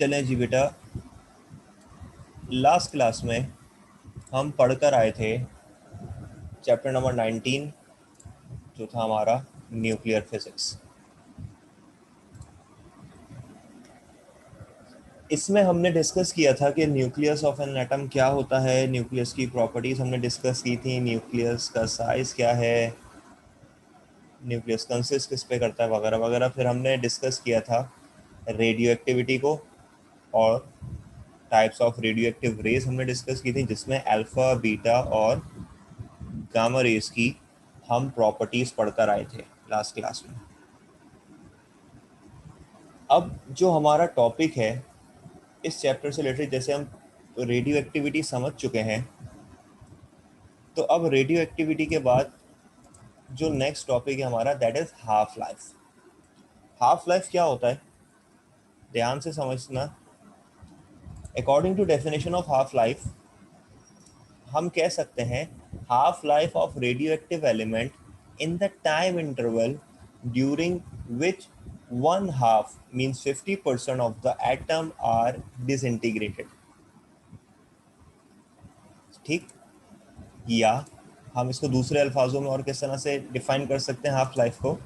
चलें जी बेटा, last class में हम पढ़कर आए थे चैप्टर नंबर 19 जो था हमारा न्यूक्लियर फिजिक्स। इसमें हमने डिस्कस किया था कि न्यूक्लियस ऑफ एन एटम क्या होता है, न्यूक्लियस की प्रॉपर्टीज हमने डिस्कस की थी, न्यूक्लियस का साइज क्या है, न्यूक्लियस कंसिस्ट किस पे करता है वगैरह वगैरह। फिर हमने डिस्कस किया था रेडियो एक्टिविटी को और types of radioactive rays हमने डिस्कस की थी, जिसमें अल्फा बीटा और गामा रेज की हम प्रॉपर्टीज पढ़कर आए थे लास्ट क्लास में। अब जो हमारा टॉपिक है इस चैप्टर से रिलेटेड, जैसे हम रेडियो एक्टिविटी समझ चुके हैं, तो अब रेडियो एक्टिविटी के बाद जो नेक्स्ट टॉपिक है हमारा, that is half life. Half life क्या होता है, ध्यान से समझना। According to definition of half life, हम कह सकते हैं half life of radioactive element in the time interval during which one half means 50% of the atom are disintegrated। ठीक, या हम इसको दूसरे अल्फाजों में और किस तरह से डिफाइन कर सकते हैं हाफ लाइफ को,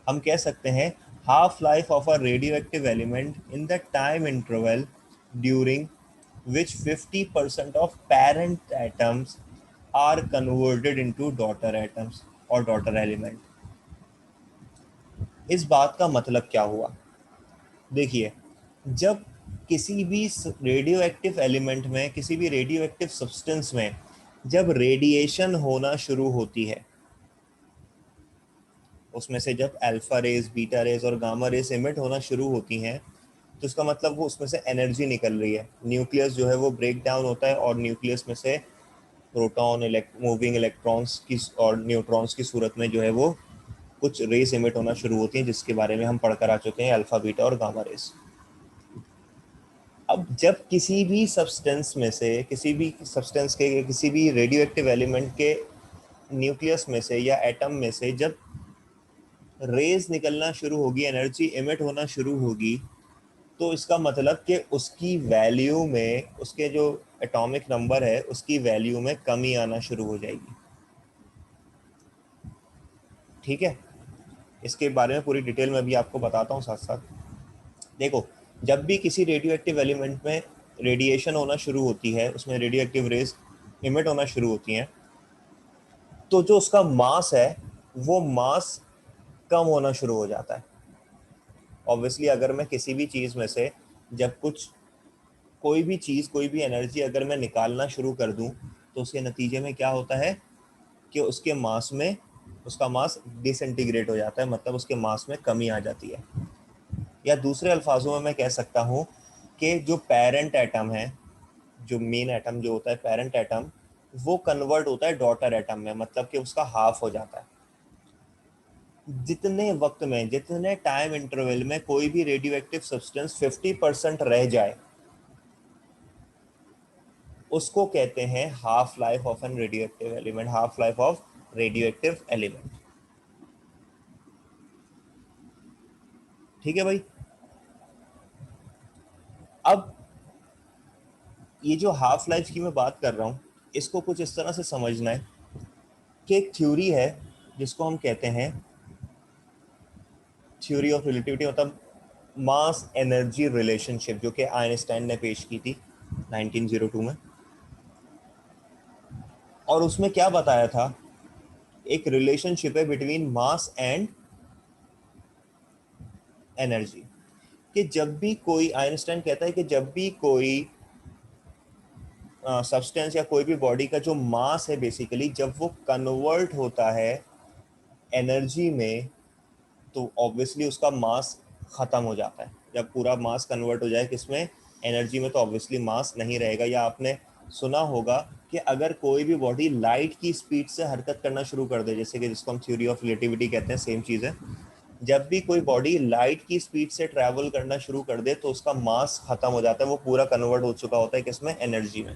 हम कह सकते हैं half life of a radio active element in the time interval during which 50% of parent atoms are converted into daughter atoms और daughter element। इस बात का मतलब क्या हुआ, देखिए, जब किसी भी रेडियो एक्टिव एलिमेंट में, किसी भी रेडियो एक्टिव सब्सटेंस में जब रेडिएशन होना शुरू होती है, उसमें से जब अल्फा रेज, बीटा रेज और गामा रेज इमिट होना शुरू होती हैं, तो इसका मतलब वो उसमें से एनर्जी निकल रही है। न्यूक्लियस जो है वो ब्रेक डाउन होता है और न्यूक्लियस में से प्रोटॉन, मूविंग इलेक्ट्रॉन्स की और न्यूट्रॉन्स की सूरत में जो है वो कुछ रेस इमिट होना शुरू होती हैं, जिसके बारे में हम पढ़कर आ चुके हैं, अल्फा बीटा और गामा रेस। अब जब किसी भी सब्सटेंस में से, किसी भी सब्सटेंस के, किसी भी रेडियो एक्टिव एलिमेंट के न्यूक्लियस में से या एटम में से जब रेज निकलना शुरू होगी, एनर्जी इमिट होना शुरू होगी, तो इसका मतलब कि उसकी वैल्यू में, उसके जो एटॉमिक नंबर है उसकी वैल्यू में कमी आना शुरू हो जाएगी। ठीक है, इसके बारे में पूरी डिटेल में भी आपको बताता हूँ साथ साथ। देखो, जब भी किसी रेडियो एक्टिव एलिमेंट में रेडिएशन होना शुरू होती है, उसमें रेडियो एक्टिव रेज इमिट होना शुरू होती हैं, तो जो उसका मास है वो मास कम होना शुरू हो जाता है। ऑब्वियसली अगर मैं किसी भी चीज़ में से जब कोई भी चीज़, कोई भी एनर्जी अगर मैं निकालना शुरू कर दूं, तो उसके नतीजे में क्या होता है कि उसके मास में, उसका मास डिसइंटीग्रेट हो जाता है, मतलब उसके मास में कमी आ जाती है। या दूसरे अल्फाजों में मैं कह सकता हूँ कि जो पेरेंट एटम है, जो मेन एटम जो होता है पेरेंट एटम, वो कन्वर्ट होता है डॉटर एटम में, मतलब कि उसका हाफ हो जाता है। जितने वक्त में, जितने टाइम इंटरवल में कोई भी रेडियो एक्टिव सब्सटेंस 50% रह जाए, उसको कहते हैं half life of an radioactive element, half life of radioactive element. ठीक है भाई। अब ये जो हाफ लाइफ की मैं बात कर रहा हूं, इसको कुछ इस तरह से समझना है कि एक थ्योरी है जिसको हम कहते हैं थ्योरी ऑफ रिलेटिविटी, मतलब मास एनर्जी रिलेशनशिप, जो कि आइंस्टाइन ने पेश की थी 1902 में। और उसमें क्या बताया था, एक रिलेशनशिप है बिटवीन मास एंड एनर्जी, कि जब भी कोई, आइंस्टाइन कहता है कि जब भी कोई सब्सटेंस या कोई भी बॉडी का जो मास है, बेसिकली जब वो कन्वर्ट होता है एनर्जी में, तो ऑब्वियसली उसका मास ख़त्म हो जाता है। जब पूरा मास कन्वर्ट हो जाए किसमें, एनर्जी में, तो ऑब्वियसली मास नहीं रहेगा। या आपने सुना होगा कि अगर कोई भी बॉडी लाइट की स्पीड से हरकत करना शुरू कर दे, जैसे कि जिसको हम थ्योरी ऑफ रिलेटिविटी कहते हैं, सेम चीज़ है, जब भी कोई बॉडी लाइट की स्पीड से ट्रैवल करना शुरू कर दे तो उसका मास खत्म हो जाता है, वो पूरा कन्वर्ट हो चुका होता है किसमें, एनर्जी में,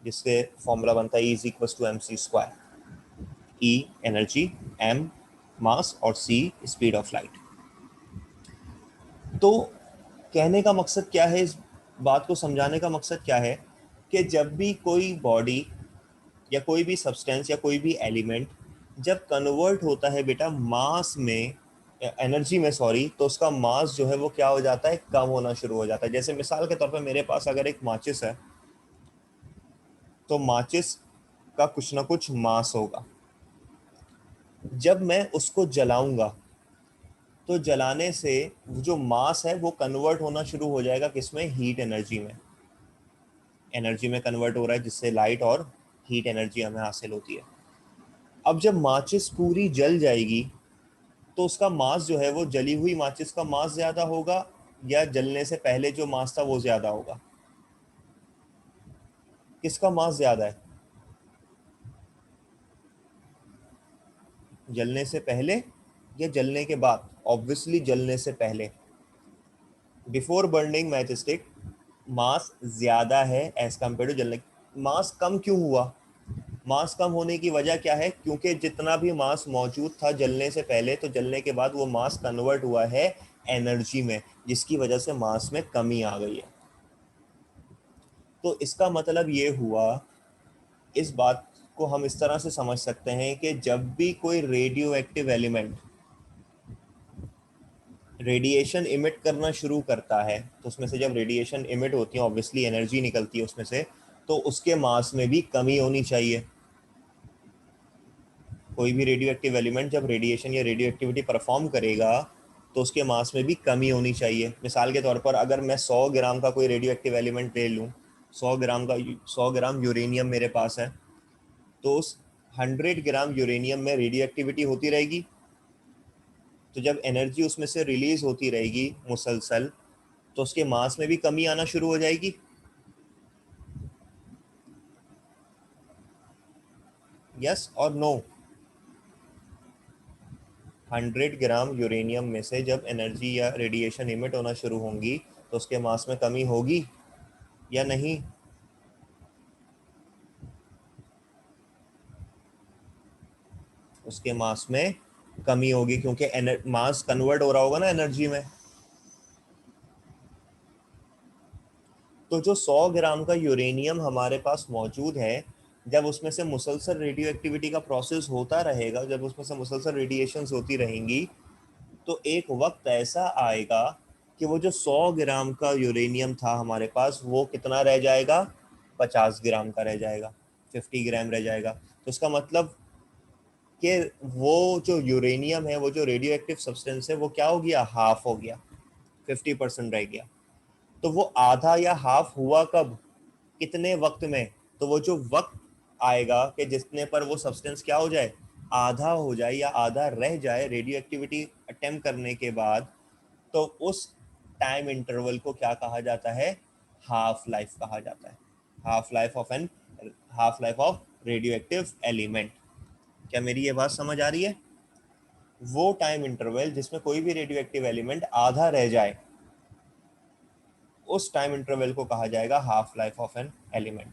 जिससे फॉर्मूला बनता है E is equal to M C square. E energy, M mass और सी स्पीड ऑफ लाइट। तो कहने का मकसद क्या है, इस बात को समझाने का मकसद क्या है कि जब भी कोई बॉडी या कोई भी सब्सटेंस या कोई भी एलिमेंट जब कन्वर्ट होता है बेटा मास में, एनर्जी में सॉरी, तो उसका मास जो है वो क्या हो जाता है, कम होना शुरू हो जाता है। जैसे मिसाल के तौर पर मेरे पास अगर एक माचिस है, तो माचिस का कुछ ना कुछ मास होगा। जब मैं उसको जलाऊंगा तो जलाने से जो मास है वो कन्वर्ट होना शुरू हो जाएगा किसमें, हीट एनर्जी में। एनर्जी में कन्वर्ट हो रहा है जिससे लाइट और हीट एनर्जी हमें हासिल होती है। अब जब माचिस पूरी जल जाएगी तो उसका मास जो है वो जली हुई माचिस का मास ज्यादा होगा या जलने से पहले जो मास था वो ज्यादा होगा? किसका मास ज्यादा है, जलने से पहले या जलने के बाद? ऑब्वियसली जलने से पहले। बिफोर बर्निंग मैच स्टिक मास ज्यादा है एज कम्पेयर टू जलने। मास कम क्यों हुआ? मास कम होने की वजह क्या है, क्योंकि जितना भी मास मौजूद था जलने से पहले, तो जलने के बाद वो मास कन्वर्ट हुआ है एनर्जी में, जिसकी वजह से मास में कमी आ गई है। तो इसका मतलब ये हुआ, इस बात को हम इस तरह से समझ सकते हैं कि जब भी कोई radio active element radiation emit करना शुरू करता है, तो उसमें से जब रेडिएशन इमिट होती है ऑब्वियसली एनर्जी निकलती है उसमें से, तो उसके मास में भी कमी होनी चाहिए। कोई भी रेडियो एक्टिव एलिमेंट जब रेडिएशन या रेडियो एक्टिविटी परफॉर्म करेगा तो उसके मास में भी कमी होनी चाहिए। मिसाल के तौर पर अगर मैं 100 ग्राम का कोई रेडियो एक्टिव एलिमेंट ले लूँ, 100 ग्राम यूरेनियम मेरे पास है, तो उस 100 ग्राम यूरेनियम में रेडियो एक्टिविटी होती रहेगी। तो जब एनर्जी उसमें से रिलीज होती रहेगी मुसलसल, तो उसके मास में भी कमी आना शुरू हो जाएगी। यस और नो? 100 ग्राम यूरेनियम में से जब एनर्जी या रेडिएशन इमिट होना शुरू होंगी तो उसके मास में कमी होगी या नहीं? उसके मास में कमी होगी क्योंकि मास कन्वर्ट हो रहा होगा ना एनर्जी में। तो जो 100 ग्राम का यूरेनियम हमारे पास मौजूद है, जब उसमें से मुसलसल रेडियो एक्टिविटी का प्रोसेस होता रहेगा, जब उसमें से मुसलसल रेडिएशंस होती रहेंगी, तो एक वक्त ऐसा आएगा कि वो जो 100 ग्राम का यूरेनियम था हमारे पास वो कितना रह जाएगा, 50 ग्राम का रह जाएगा, 50 ग्राम रह जाएगा। तो इसका मतलब कि वो जो यूरेनियम है, वो जो रेडियो एक्टिव सब्सटेंस है, वो क्या हो गया, हाफ हो गया, 50% रह गया। तो वो आधा या हाफ हुआ कब, कितने वक्त में? तो वो जो वक्त आएगा कि जितने पर वो सब्सटेंस क्या हो जाए, आधा हो जाए या आधा रह जाए रेडियो एक्टिविटी अटेम्प्ट करने के बाद, तो उस टाइम इंटरवल को क्या कहा जाता है, हाफ लाइफ कहा जाता है। Half life of an half life of radioactive element. क्या मेरी ये बात समझ आ रही है? वो टाइम इंटरवल जिसमें कोई भी रेडियो एक्टिव एलिमेंट आधा रह जाए, उस टाइम इंटरवल को कहा जाएगा half life of an element.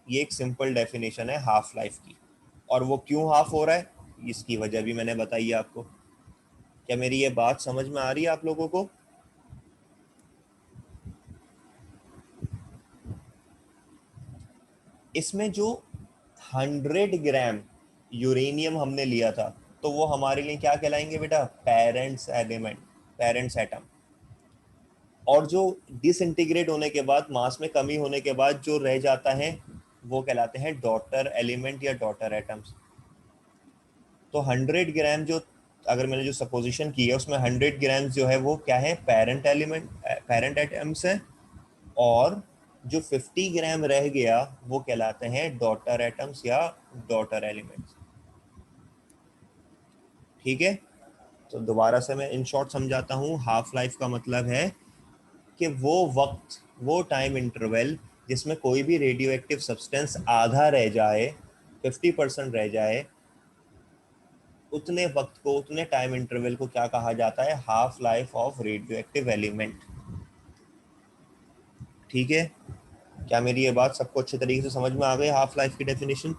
ये एक सिंपल डेफिनेशन है हाफ लाइफ की। और वो क्यों हाफ हो रहा है, इसकी वजह भी मैंने बताई है आपको। क्या मेरी ये बात समझ में आ रही है आप लोगों को? इसमें जो 100 ग्राम यूरेनियम हमने लिया था, तो वो हमारे लिए क्या कहलाएंगे बेटा, पेरेंट्स एलिमेंट, पेरेंट्स एटम। और जो डिसइंटीग्रेट होने के बाद, मास में कमी होने के बाद जो रह जाता है, वो कहलाते हैं डॉटर एलिमेंट या डॉटर एटम्स। तो 100 ग्राम जो, अगर मैंने जो सपोजिशन की है उसमें 100 ग्राम जो है वो क्या है, पेरेंट एलिमेंट, पेरेंट एटम्स है। और जो 50 ग्राम रह गया वो कहलाते हैं डॉटर एटम्स या डॉटर एलिमेंट्स। ठीक है, तो दोबारा से मैं इन शॉर्ट समझाता हूँ। हाफ लाइफ का मतलब है कि वो वक्त, वो टाइम इंटरवल जिसमें कोई भी रेडियो एक्टिव सब्सटेंस आधा रह जाए, 50% रह जाए, उतने वक्त को, उतने टाइम इंटरवल को क्या कहा जाता है, half life of radioactive element. ठीक है, क्या मेरी ये बात सबको अच्छे तरीके से समझ में आ गई, हाफ लाइफ की डेफिनेशन?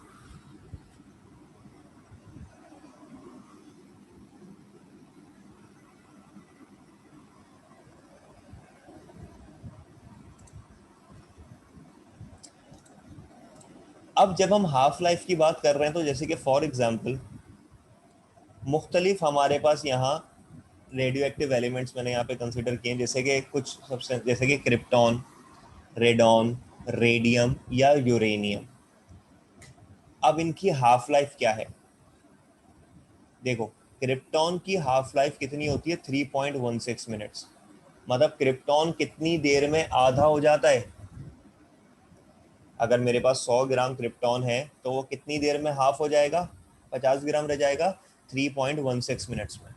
अब जब हम हाफ लाइफ की बात कर रहे हैं तो जैसे कि फॉर एग्जांपल मुख्तलिफ हमारे पास यहाँ रेडियो एक्टिव एलिमेंट्स मैंने यहाँ पे कंसिडर किए, जैसे कि कुछ सब्सटेंस जैसे कि क्रिप्टॉन, रेडॉन, रेडियम या यूरेनियम। अब इनकी हाफ लाइफ क्या है? देखो, क्रिप्टॉन की हाफ लाइफ कितनी होती है? 3.16 मिनट्स। मतलब क्रिप्टॉन कितनी देर में आधा हो जाता है? अगर मेरे पास 100 ग्राम क्रिप्टॉन है तो वो कितनी देर में हाफ हो जाएगा? 50 ग्राम रह जाएगा 3.16 मिनट्स में।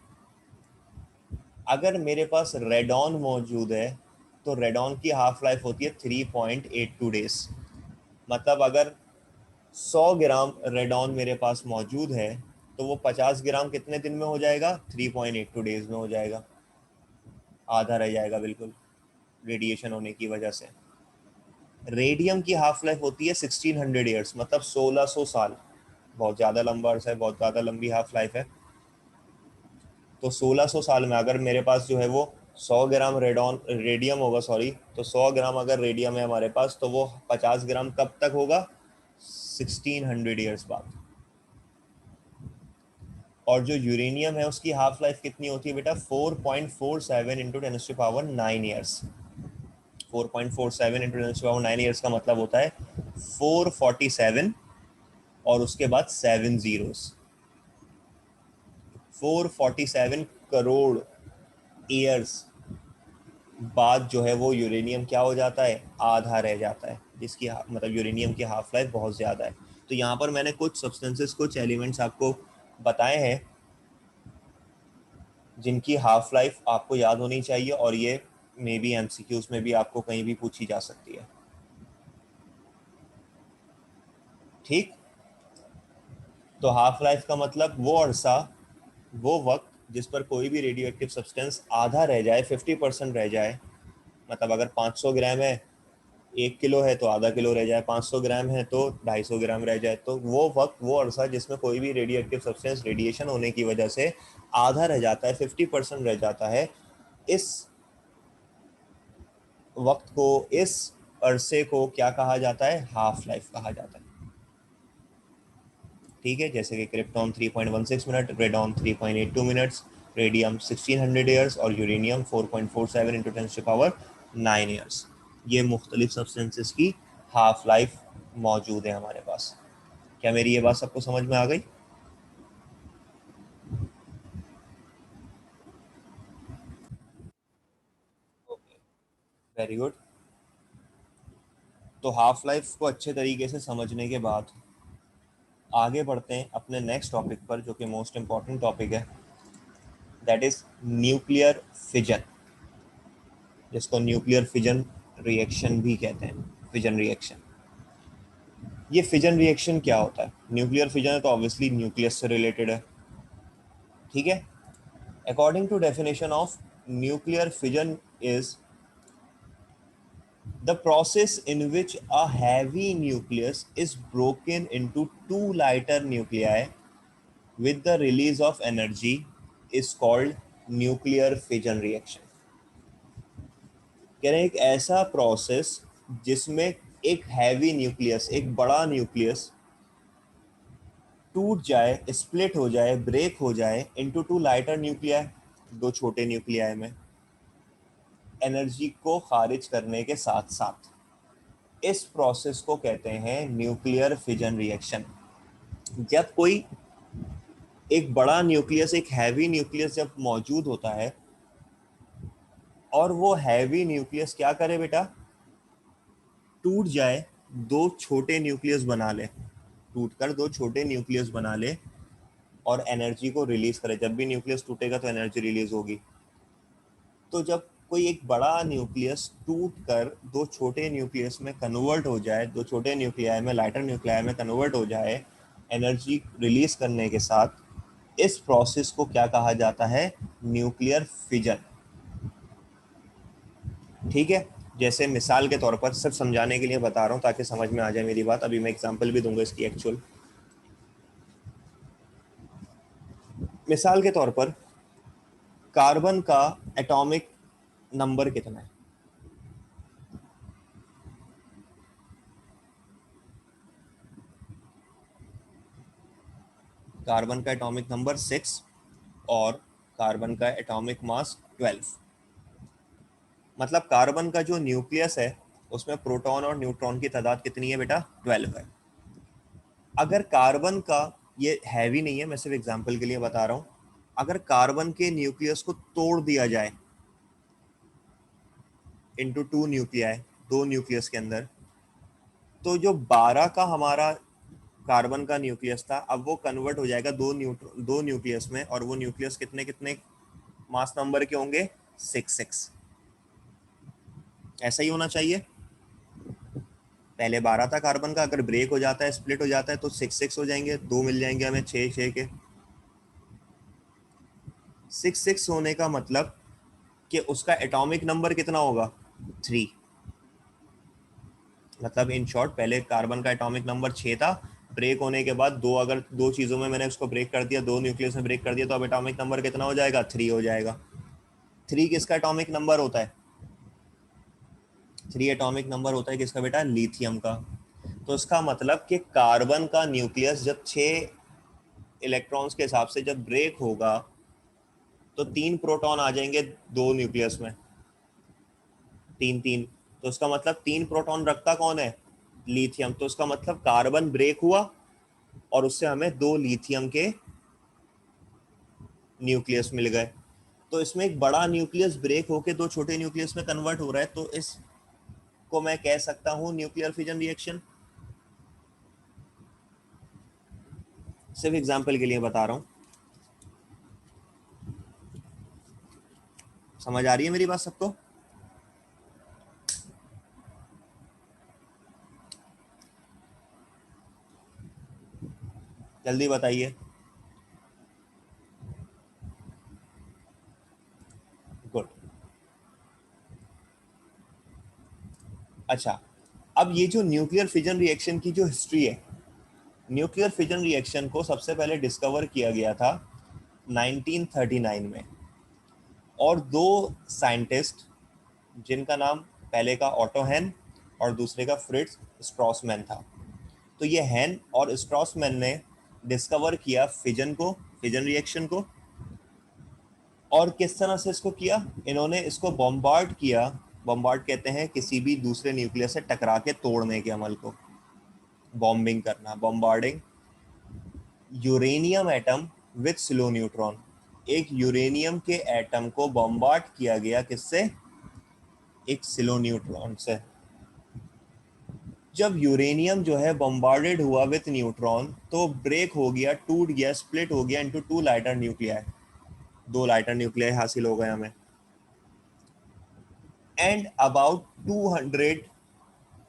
अगर मेरे पास रेडॉन मौजूद है तो रेडॉन की हाफ लाइफ होती है 3.82 डेज। मतलब अगर 100 ग्राम रेडॉन मेरे पास मौजूद है तो वो 50 ग्राम कितने दिन में हो जाएगा? 3.82 डेज में हो जाएगा, आधा रह जाएगा बिल्कुल रेडिएशन होने की वजह से। रेडियम की हाफ लाइफ होती है 1600 ईयर्स, मतलब 1600 साल। बहुत ज़्यादा लंबा अर्सा है, बहुत ज़्यादा लंबी हाफ लाइफ है। तो 1600 साल में अगर मेरे पास जो है वो 100 ग्राम रेडियम होगा, सॉरी, तो 100 ग्राम अगर रेडियम है हमारे पास तो वो 50 ग्राम कब तक होगा? 1600 ईयर्स बाद। और जो यूरेनियम है उसकी हाफ लाइफ कितनी होती है बेटा? 4.47 इंटू 10⁻9 ईयर्स। 4.47 इंटू 10⁻9 ईयर्स का मतलब होता है 447 और उसके बाद 7 जीरोस। 447 करोड़ ईयर्स बाद जो है वो यूरेनियम क्या हो जाता है? आधा रह जाता है, जिसकी मतलब यूरेनियम की हाफ लाइफ बहुत ज़्यादा है। तो यहाँ पर मैंने कुछ सब्सटेंसेस, कुछ एलिमेंट्स आपको बताए हैं जिनकी हाफ लाइफ आपको याद होनी चाहिए, और ये मे बी एमसीक्यूज में भी आपको कहीं भी पूछी जा सकती है। ठीक, तो हाफ लाइफ का मतलब वो अरसा, वो वक्त जिस पर कोई भी रेडियो एक्टिव सब्सटेंस आधा रह जाए, 50% रह जाए। मतलब अगर 500 ग्राम है, 1 किलो है तो आधा किलो रह जाए, 500 ग्राम है तो 250 ग्राम रह जाए। तो वो वक्त, वो अरसा जिसमें कोई भी रेडियो एक्टिव सब्सटेंस रेडिएशन होने की वजह से आधा रह जाता है, 50% रह जाता है, इस वक्त को, इस अरसे को क्या कहा जाता है? हाफ लाइफ कहा जाता है। ठीक है, जैसे कि krypton 3.16 minute, radon 3.82 minutes, radium 1600 years और यूरेनियम 4.47 इंटू 10⁻9 ईयर्स। ये मुख्तलिफ सब्सटेंसेस की हाफ लाइफ मौजूद है हमारे पास। क्या मेरी ये बात सबको समझ में आ गई? Okay, very good. तो हाफ लाइफ को अच्छे तरीके से समझने के बाद आगे बढ़ते हैं अपने नेक्स्ट टॉपिक पर, जो कि मोस्ट इंपॉर्टेंट टॉपिक है, दैट इज न्यूक्लियर फिजन, जिसको न्यूक्लियर फिजन रिएक्शन भी कहते हैं। फिजन रिएक्शन, ये फिजन रिएक्शन क्या होता है? न्यूक्लियर फिजन है तो ऑब्वियसली न्यूक्लियस से रिलेटेड है। ठीक है, according to definition of nuclear fission is the process in which a heavy nucleus is broken into two lighter nuclei with the release of energy is called nuclear fission reaction। कह रहे हैं एक ऐसा process जिसमें एक heavy nucleus, एक बड़ा nucleus टूट जाए, स्प्लिट हो जाए, ब्रेक हो जाए इनटू टू लाइटर न्यूक्लियाई, दो छोटे न्यूक्लियाई में, एनर्जी को खारिज करने के साथ साथ। इस प्रोसेस को कहते हैं न्यूक्लियर फिजन रिएक्शन। जब कोई एक बड़ा न्यूक्लियस, एक हैवी न्यूक्लियस जब मौजूद होता है और वो हैवी न्यूक्लियस क्या करे बेटा? टूट जाए, दो छोटे न्यूक्लियस बना ले, टूटकर दो छोटे न्यूक्लियस बना ले और एनर्जी को रिलीज करे। जब भी न्यूक्लियस टूटेगा तो एनर्जी रिलीज होगी। तो जब कोई एक बड़ा न्यूक्लियस टूट कर दो छोटे न्यूक्लियस में कन्वर्ट हो जाए, दो छोटे न्यूक्लियाई में, लाइटर न्यूक्लियाई में कन्वर्ट हो जाए एनर्जी रिलीज करने के साथ, इस प्रोसेस को क्या कहा जाता है? Nuclear fission. ठीक है, जैसे मिसाल के तौर पर, सिर्फ समझाने के लिए बता रहा हूँ ताकि समझ में आ जाए मेरी बात। अभी मैं एग्जांपल भी दूंगा इसकी एक्चुअल। मिसाल के तौर पर कार्बन का एटॉमिक नंबर कितना है? कार्बन का एटॉमिक नंबर 6 और कार्बन का एटॉमिक मास 12। मतलब कार्बन का जो न्यूक्लियस है उसमें प्रोटॉन और न्यूट्रॉन की तादाद कितनी है बेटा? 12 है। अगर कार्बन का, ये हैवी नहीं है, मैं सिर्फ एग्जांपल के लिए बता रहा हूं, अगर कार्बन के न्यूक्लियस को तोड़ दिया जाए इनटू 2 न्यूक्लियाई, 2 न्यूक्लियस के अंदर, तो जो 12 का हमारा कार्बन का न्यूक्लियस था अब वो कन्वर्ट हो जाएगा दो न्यूक्लियस में, और वो न्यूक्लियस कितने कितने मास नंबर के होंगे? 6 ऐसा ही होना चाहिए। पहले 12 था कार्बन का, अगर ब्रेक हो जाता है, स्प्लिट हो जाता है, तो 6 हो जाएंगे, 2 मिल जाएंगे हमें 6 के। 6 होने का मतलब कि उसका एटॉमिक नंबर कितना होगा? 3। मतलब इन शॉर्ट, पहले कार्बन का एटॉमिक नंबर 6 था, ब्रेक होने के बाद दो, अगर दो चीजों में मैंने उसको ब्रेक कर दिया, 2 न्यूक्लियस में ब्रेक कर दिया, तो अब एटॉमिक नंबर कितना हो जाएगा? 3 हो जाएगा। 3 किसका एटॉमिक नंबर होता है? 3 एटॉमिक नंबर होता है किसका बेटा? लिथियम का। तो इसका मतलब कि कार्बन का न्यूक्लियस जब 6 इलेक्ट्रॉन्स के हिसाब से जब ब्रेक होगा तो 3 प्रोटॉन आ जाएंगे 2 न्यूक्लियस में, 3 3। तो उसका मतलब 3 प्रोटॉन रखता कौन है? लिथियम। तो उसका मतलब कार्बन ब्रेक हुआ और उससे हमें 2 लिथियम के न्यूक्लियस मिल गए। तो इसमें एक बड़ा न्यूक्लियस ब्रेक होके 2 छोटे न्यूक्लियस में कन्वर्ट हो रहा है, तो इसको मैं कह सकता हूं न्यूक्लियर फिजन रिएक्शन। सिर्फ एग्जांपल के लिए बता रहा हूं। समझ आ रही है मेरी बात सबको? जल्दी बताइए। गुड। अच्छा, अब ये जो न्यूक्लियर फिजन रिएक्शन की जो हिस्ट्री है, न्यूक्लियर फिजन रिएक्शन को सबसे पहले डिस्कवर किया गया था 1939 में, और 2 साइंटिस्ट जिनका नाम पहले का ऑटो हैन और दूसरे का फ्रिट्ज स्ट्रॉसमैन था। तो ये हैन और स्ट्रॉसमैन ने डिस्कवर किया फिजन को, फिजन रिएक्शन को। और किस तरह से इसको किया? इन्होंने इसको बॉम्बार्ड किया। बॉम्बार्ड कहते हैं किसी भी दूसरे न्यूक्लियस से टकरा के तोड़ने के अमल को, बॉम्बिंग करना, bombarding. Uranium atom with slow neutron, एक यूरेनियम के एटम को बॉम्बार्ड किया गया, किससे? एक स्लो न्यूट्रॉन से। जब यूरेनियम जो है बॉम्बार्डेड हुआ विथ न्यूट्रॉन, तो ब्रेक हो गया, टूट गया, स्प्लिट हो गया into 2 lighter nuclei. 2 lighter nuclei हासिल हो गए हमें। And about 200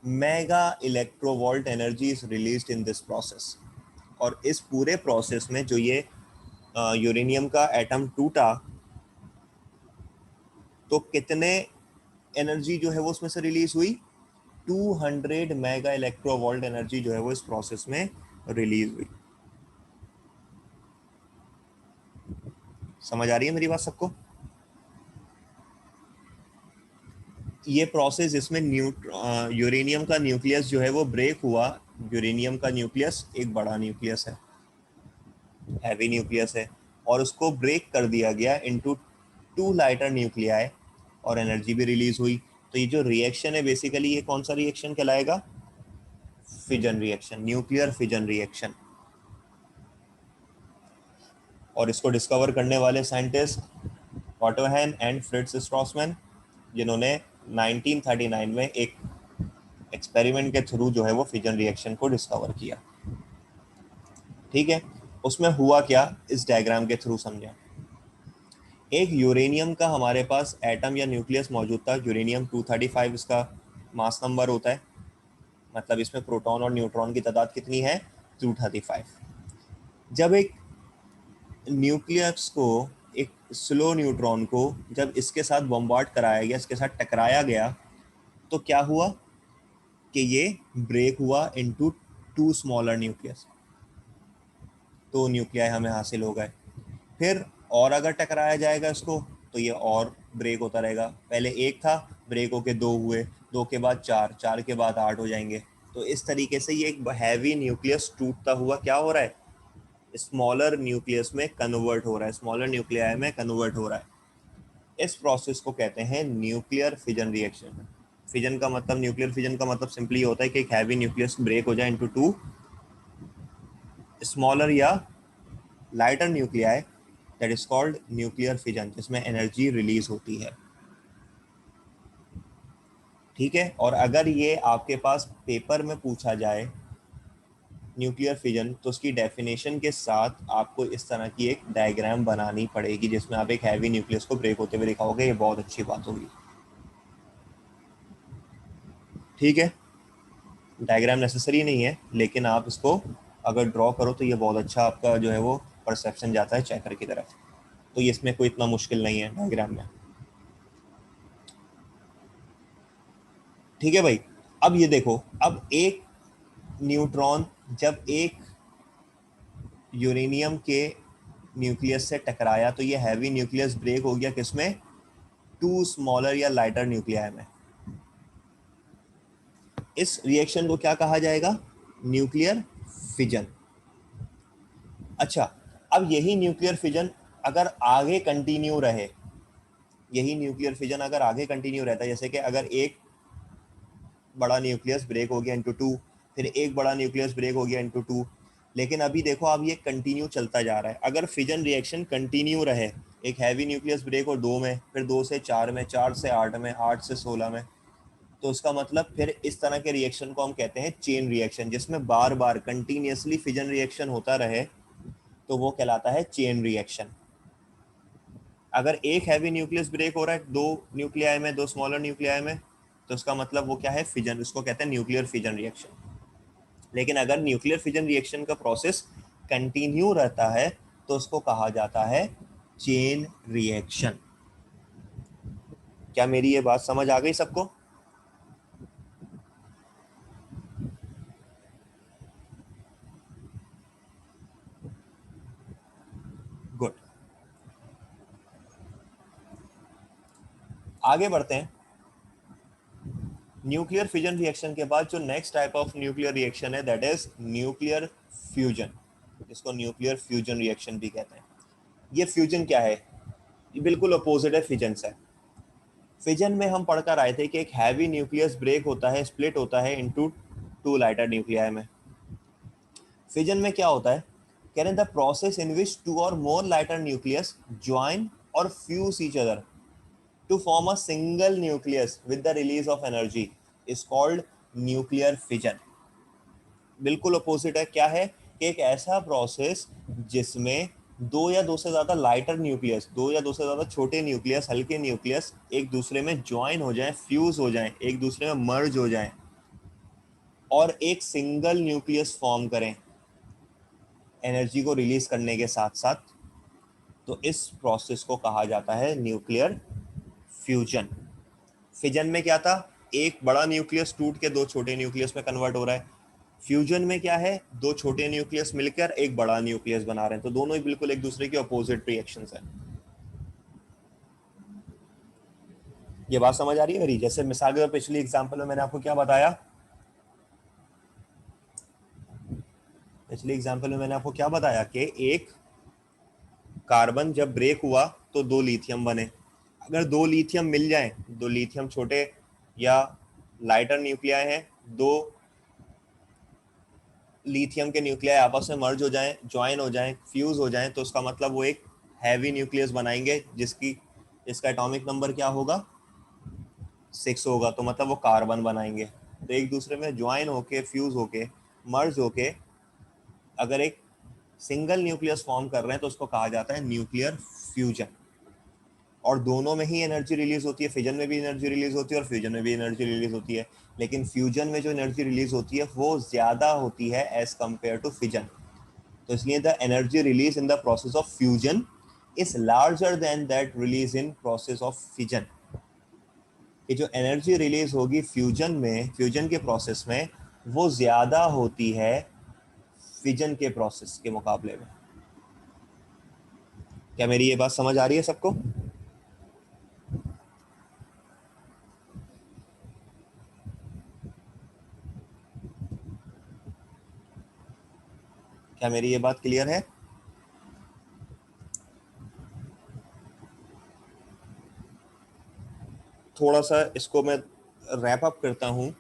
mega electronvolt energy is released in this process. और इस पूरे प्रोसेस में जो ये यूरेनियम का एटम टूटा, तो कितने एनर्जी जो है वो उसमें से रिलीज हुई? 200 मेगा इलेक्ट्रोवोल्ट एनर्जी जो है वो इस प्रोसेस में रिलीज हुई। समझ आ रही है मेरी बात सबको? ये प्रोसेस जिसमें यूरेनियम का न्यूक्लियस जो है वो ब्रेक हुआ। यूरेनियम का न्यूक्लियस एक बड़ा न्यूक्लियस है, हैवी न्यूक्लियस है, और उसको ब्रेक कर दिया गया इनटू 2 लाइटर न्यूक्लियाई, और एनर्जी भी रिलीज हुई। तो ये जो रिएक्शन है बेसिकली, ये कौन सा रिएक्शन कहलाएगा? Fission reaction, nuclear fission reaction. और इसको डिस्कवर करने वाले scientist Otto Hahn and Fritz Strassmann, जिन्होंने 1939 में एक एक्सपेरिमेंट के थ्रू जो है वो फिजन रिएक्शन को डिस्कवर किया। ठीक है, उसमें हुआ क्या, इस डायग्राम के थ्रू समझा। एक यूरेनियम का हमारे पास एटम या न्यूक्लियस मौजूद था, यूरेनियम 235 इसका मास नंबर होता है। मतलब इसमें प्रोटॉन और न्यूट्रॉन की तादाद कितनी है? 235। जब एक न्यूक्लियस को, एक स्लो न्यूट्रॉन को जब इसके साथ बॉम्बार्ड कराया गया, इसके साथ टकराया गया, तो क्या हुआ कि ये ब्रेक हुआ इनटू 2 स्मॉलर न्यूक्लियस। 2 न्यूक्लियाई हमें हासिल हो गए। फिर और अगर टकराया जाएगा इसको, तो ये और ब्रेक होता रहेगा। पहले एक था, ब्रेक होके 2 हुए, 2 के बाद 4, 4 के बाद 8 हो जाएंगे। तो इस तरीके से ये एक हैवी न्यूक्लियस टूटता हुआ क्या हो रहा है? स्मॉलर न्यूक्लियस में कन्वर्ट हो रहा है, स्मॉलर न्यूक्लियाई में कन्वर्ट हो रहा है। इस प्रोसेस को कहते हैं न्यूक्लियर फिजन रिएक्शन। फिजन का मतलब, न्यूक्लियर फिजन का मतलब सिंपली होता है कि एक हैवी न्यूक्लियस ब्रेक हो जाए इनटू टू स्मॉलर या lighter nuclei, that is called nuclear fission, जिसमें एनर्जी रिलीज होती है। ठीक है, और अगर ये आपके पास पेपर में पूछा जाए न्यूक्लियर फिजन, तो उसकी डेफिनेशन के साथ आपको इस तरह की एक डायग्राम बनानी पड़ेगी जिसमें आप एक हैवी न्यूक्लियस को ब्रेक होते हुए दिखाओगे। ये बहुत अच्छी बात होगी। ठीक है, डायग्राम नेसेसरी नहीं है, लेकिन आप इसको अगर ड्रॉ करो तो ये बहुत अच्छा आपका जो है वो परसेप्शन जाता है चेकर की तरफ। तो ये इसमें कोई इतना मुश्किल नहीं है डायग्राम में। ठीक है भाई, अब ये देखो, अब एक न्यूट्रॉन जब एक यूरेनियम के न्यूक्लियस से टकराया तो ये हैवी न्यूक्लियस ब्रेक हो गया किसमें? टू स्मॉलर या लाइटर न्यूक्लियाई में। इस रिएक्शन को क्या कहा जाएगा? Nuclear fission. अच्छा, अब यही न्यूक्लियर फिजन अगर आगे कंटिन्यू रहे, यही न्यूक्लियर फिजन अगर आगे कंटिन्यू रहता है, जैसे कि अगर एक बड़ा न्यूक्लियस ब्रेक हो गया इनटू टू, फिर एक बड़ा न्यूक्लियस ब्रेक हो गया इनटू टू, लेकिन अभी देखो अब ये कंटिन्यू चलता जा रहा है। अगर फिजन रिएक्शन कंटिन्यू रहे, एक हैवी न्यूक्लियस ब्रेक हो दो में, फिर दो से चार में, चार से आठ में, आठ से 16 में, तो उसका मतलब फिर इस तरह के रिएक्शन को हम कहते हैं चेन रिएक्शन, जिसमें बार बार कंटिन्यूसली फिजन रिएक्शन होता रहे तो वो कहलाता है चेन रिएक्शन। अगर एक हैवी न्यूक्लियस ब्रेक हो रहा है दो न्यूक्लियाई में, दो स्मॉलर न्यूक्लियाई में, तो उसका मतलब वो क्या है? फिजन। उसको कहते हैं न्यूक्लियर फिजन रिएक्शन। लेकिन अगर न्यूक्लियर फिजन रिएक्शन का प्रोसेस कंटिन्यू रहता है तो उसको कहा जाता है चेन रिएक्शन। क्या मेरी ये बात समझ आ गई सबको? गुड, आगे बढ़ते हैं। न्यूक्लियर फिजन रिएक्शन के बाद जो next type of nuclear reaction है दैट इज न्यूक्लियर फ्यूजन, जिसको न्यूक्लियर फ्यूजन रिएक्शन भी कहते हैं। ये फ्यूजन क्या है? ये बिल्कुल अपोजिट है फिजन से। फिजन में हम पढ़कर आए थे कि एक हैवी न्यूक्लियस ब्रेक होता है, स्प्लिट होता है इनटू टू लाइटर न्यूक्लियाई में। फिजन में क्या होता है? कह रहे हैं the process in which two और मोर लाइटर न्यूक्लियस ज्वाइन और fuse each other to form a single nucleus with the release of energy is called nuclear fission। बिल्कुल अपोजिट है। क्या है? कि एक ऐसा प्रोसेस जिसमें दो या दो से ज्यादा लाइटर न्यूक्लियस, दो या दो से ज्यादा छोटे न्यूक्लियस, हल्के न्यूक्लियस एक दूसरे में ज्वाइन हो जाएं, फ्यूज हो जाएं, एक दूसरे में मर्ज हो जाएं और एक सिंगल न्यूक्लियस फॉर्म करें एनर्जी को रिलीज करने के साथ साथ, तो इस प्रोसेस को कहा जाता है न्यूक्लियर फ्यूजन। फिजन में क्या था? एक बड़ा न्यूक्लियस टूट के दो छोटे न्यूक्लियस में कन्वर्ट हो रहा है। फ्यूजन में क्या है? दो छोटे न्यूक्लियस मिलकर एक बड़ा न्यूक्लियस बना रहे हैं। तो दोनों ही बिल्कुल एक दूसरे के अपोजिट रिएक्शंस हैं। ये बात समझ आ रही है मेरी? जैसे मिसाल के तौर पिछली एग्जांपल में मैंने आपको क्या बताया? पिछली एग्जांपल में मैंने आपको क्या बताया कि एक कार्बन जब ब्रेक हुआ तो दो लिथियम बने। अगर दो लिथियम मिल जाएं, दो लिथियम छोटे या लाइटर न्यूक्लियाई हैं, दो लिथियम के न्यूक्लियाई आपस में मर्ज हो जाएं, ज्वाइन हो जाएं, फ्यूज हो जाएं, तो उसका मतलब वो एक हैवी न्यूक्लियस बनाएंगे जिसका एटॉमिक नंबर क्या होगा? 6 होगा। तो मतलब वो कार्बन बनाएंगे। तो एक दूसरे में ज्वाइन होके, फ्यूज होके, मर्ज होके अगर एक सिंगल न्यूक्लियस फॉर्म कर रहे हैं तो उसको कहा जाता है न्यूक्लियर फ्यूजन। और दोनों में ही एनर्जी रिलीज होती है। फिजन में भी एनर्जी रिलीज होती है और फ्यूजन में भी एनर्जी रिलीज होती है, लेकिन फ्यूजन में जो एनर्जी रिलीज होती है वो ज्यादा होती है एज कंपेयर टू फिजन। तो इसलिए the energy release in the process of fusion is larger than that release in process of fission. कि जो एनर्जी रिलीज होगी फ्यूजन में, फ्यूजन के प्रोसेस में, वो ज्यादा होती है फिजन के प्रोसेस के मुकाबले में। क्या मेरी ये बात समझ आ रही है सबको? क्या मेरी ये बात क्लियर है? थोड़ा सा इसको मैं रैप अप करता हूँ,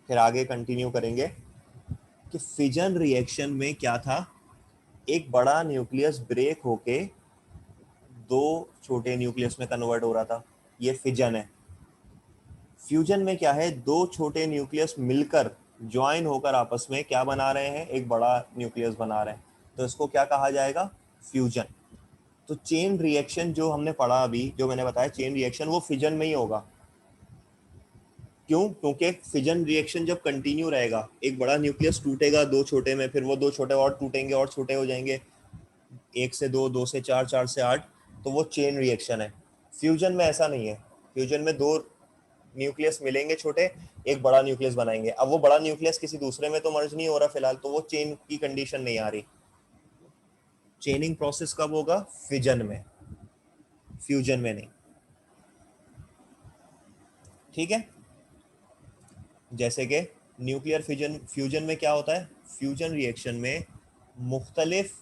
फिर आगे कंटिन्यू करेंगे कि फिजन रिएक्शन में क्या था, एक बड़ा न्यूक्लियस ब्रेक होके दो छोटे न्यूक्लियस में कन्वर्ट हो रहा था, ये फिजन है। फ्यूजन में क्या है, दो छोटे न्यूक्लियस मिलकर ज्वाइन होकर आपस में क्या बना रहे हैं, एक बड़ा न्यूक्लियस बना रहे हैं, तो इसको क्या कहा जाएगा, फ्यूजन। तो चेन रिएक्शन जो हमने पढ़ा अभी, जो मैंने बताया चेन रिएक्शन, वो फिजन में ही होगा। क्यों? क्योंकि फिजन रिएक्शन जब कंटिन्यू रहेगा, एक बड़ा न्यूक्लियस टूटेगा दो छोटे में, फिर वो दो छोटे और टूटेंगे और छोटे हो जाएंगे, एक से दो, दो से चार, चार से आठ, तो वो चेन रिएक्शन है। फ्यूजन में ऐसा नहीं है। फ्यूजन में दो न्यूक्लियस मिलेंगे छोटे, एक बड़ा न्यूक्लियस बनाएंगे। अब वो बड़ा न्यूक्लियस किसी दूसरे में तो मर्ज नहीं हो रहा फिलहाल, तो वो चेन की कंडीशन नहीं आ रही। चेनिंग प्रोसेस कब होगा, फिजन में, फ्यूजन में नहीं। ठीक है। जैसे कि न्यूक्लियर फ्यूजन, फ्यूजन में क्या होता है, फ्यूजन रिएक्शन में मुख्तलिफ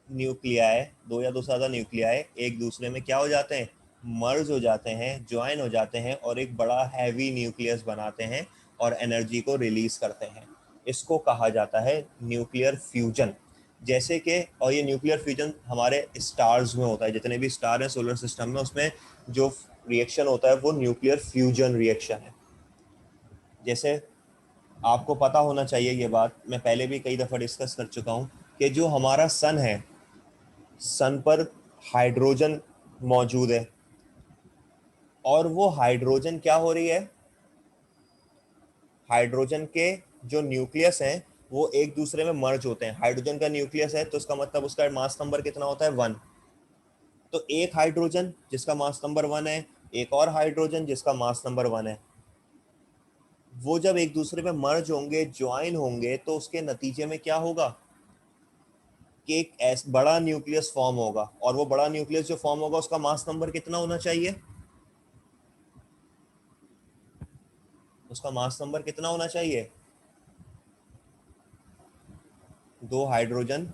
न्यूक्लियाई, दो या दो से ज़्यादा न्यूक्लियाई एक दूसरे में क्या हो जाते हैं, मर्ज हो जाते हैं, ज्वाइन हो जाते हैं और एक बड़ा हैवी न्यूक्लियस बनाते हैं और एनर्जी को रिलीज करते हैं। इसको कहा जाता है न्यूक्लियर फ्यूजन। जैसे कि, और ये न्यूक्लियर फ्यूजन हमारे स्टार्स में होता है, जितने भी स्टार हैं सोलर सिस्टम में, उसमें जो रिएक्शन होता है वो न्यूक्लियर फ्यूजन रिएक्शन है। जैसे आपको पता होना चाहिए, ये बात मैं पहले भी कई दफ़ा डिस्कस कर चुका हूँ, कि जो हमारा सन है, सन पर हाइड्रोजन मौजूद है, और वो हाइड्रोजन क्या हो रही है, हाइड्रोजन के जो न्यूक्लियस हैं वो एक दूसरे में मर्ज होते हैं। हाइड्रोजन का न्यूक्लियस है तो उसका मतलब उसका मास नंबर कितना होता है, 1। तो एक हाइड्रोजन जिसका मास नंबर 1 है, एक और हाइड्रोजन जिसका मास नंबर 1 है, वो जब एक दूसरे में मर्ज होंगे, ज्वाइन होंगे, तो उसके नतीजे में क्या होगा कि एक बड़ा न्यूक्लियस फॉर्म होगा, और वो बड़ा न्यूक्लियस जो फॉर्म होगा उसका मास नंबर कितना होना चाहिए, उसका मास नंबर कितना होना चाहिए, दो हाइड्रोजन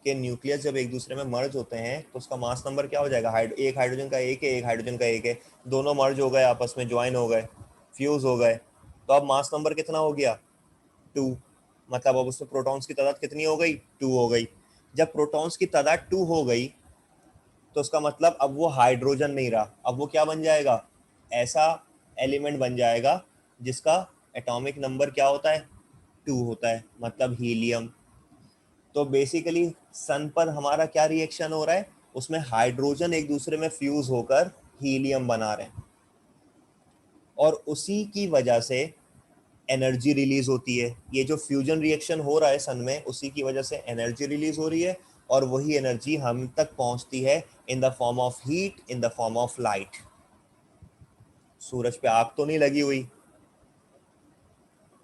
के न्यूक्लियस जब एक दूसरे में मर्ज होते हैं तो उसका मास नंबर क्या हो जाएगा, एक हाइड्रोजन का एक है, एक हाइड्रोजन का एक है, दोनों मर्ज हो गए, आपस में ज्वाइन हो गए, फ्यूज हो गए, तो अब मास नंबर कितना हो गया, 2। मतलब अब उसमें प्रोटॉन्स की तादाद कितनी हो गई, 2 हो गई। जब प्रोटॉन्स की तादाद 2 हो गई तो उसका मतलब अब वो हाइड्रोजन नहीं रहा, अब वो क्या बन जाएगा, ऐसा एलिमेंट बन जाएगा जिसका एटॉमिक नंबर क्या होता है, 2 होता है, मतलब हीलियम। तो बेसिकली सन पर हमारा क्या रिएक्शन हो रहा है, उसमें हाइड्रोजन एक दूसरे में फ्यूज होकर हीलियम बना रहे हैं, और उसी की वजह से एनर्जी रिलीज होती है। ये जो फ्यूजन रिएक्शन हो रहा है सन में, उसी की वजह से एनर्जी रिलीज हो रही है, और वही एनर्जी हम तक पहुंचती है in the form of heat, in the form of light. सूरज पे आग तो नहीं लगी हुई,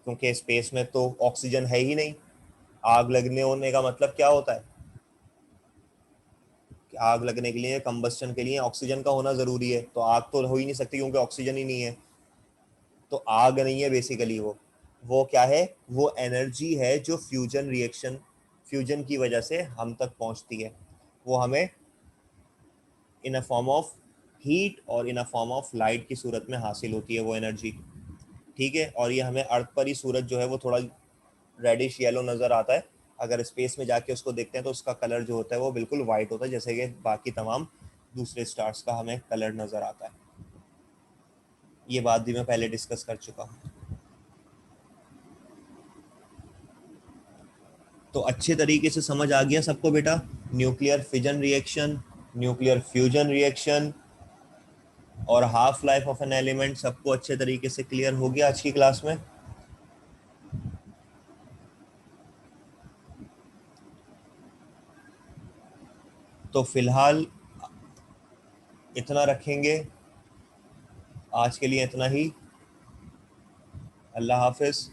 क्योंकि स्पेस में तो ऑक्सीजन है ही नहीं। आग लगने होने का मतलब क्या होता है कि आग लगने के लिए, कंबस्टन के लिए ऑक्सीजन का होना ज़रूरी है, तो आग तो हो ही नहीं सकती क्योंकि ऑक्सीजन ही नहीं है, तो आग नहीं है बेसिकली। वो क्या है, वो एनर्जी है जो फ्यूजन रिएक्शन, फ्यूजन की वजह से हम तक पहुंचती है। वो हमें इन अ फॉर्म ऑफ हीट और इन अ फॉर्म ऑफ लाइट की सूरत में हासिल होती है वो एनर्जी। ठीक है, और ये हमें अर्थ पर ही सूरज जो है वो थोड़ा रेडिश येलो नज़र आता है, अगर स्पेस में जाके उसको देखते हैं तो उसका कलर जो होता है वो बिल्कुल वाइट होता है, जैसे कि बाकी तमाम दूसरे स्टार्स का हमें कलर नज़र आता है। ये बात भी मैं पहले डिस्कस कर चुका हूँ। तो अच्छे तरीके से समझ आ गया सबको बेटा, nuclear fission reaction, nuclear fusion reaction और half life of an element, सबको अच्छे तरीके से क्लियर हो गया आज की क्लास में। तो फिलहाल इतना रखेंगे, आज के लिए इतना ही। अल्लाह हाफिज़।